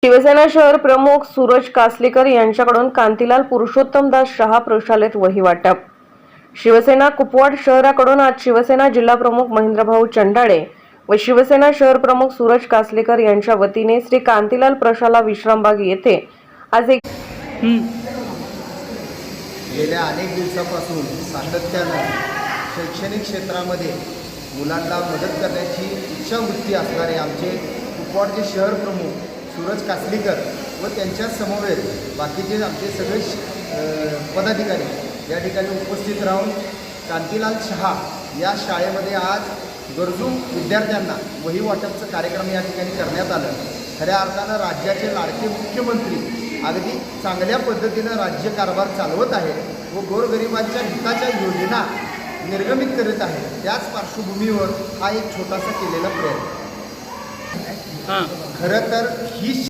शिवसेना शहर प्रमुख सूरज कासलीकर यांच्याकडून कांतीलाल पुरुषोत्तमदास शहा प्रशालेत वही वाटप। शिवसेना कुपवाड शहराकडून आज शिवसेना जिल्हा प्रमुख महेंद्रभाऊ चंडाळे व शिवसेना शहर प्रमुख सूरज कासलीकर यांच्या वतीने श्री कांतीलाल प्रशाला विश्रामबाग येथे आज एक गेल्या अनेक दिवसापासून सातत्याने शैक्षणिक क्षेत्रामध्ये मुलांना मदत करण्याची इच्छावृत्ती असणारे आमचे कुपवाडचे शहर प्रमुख सूरज कासलीकर व त्यांच्या समवेत बाकीचे आमचे सगळे पदाधिकारी या ठिकाणी उपस्थित राहून कांतीलाल शहा या शाळेमध्ये आज गरजू विद्यार्थ्यांना वही वाटपचं कार्यक्रम या ठिकाणी करण्यात आलं। खऱ्या अर्थानं राज्याचे लाडके मुख्यमंत्री अगदी चांगल्या पद्धतीनं राज्यकारभार चालवत आहेत व गोरगरिबांच्या हिताच्या योजना निर्गमित करत आहेत। त्याच पार्श्वभूमीवर हा एक छोटासा केलेला प्रयत्न। खरं तर ही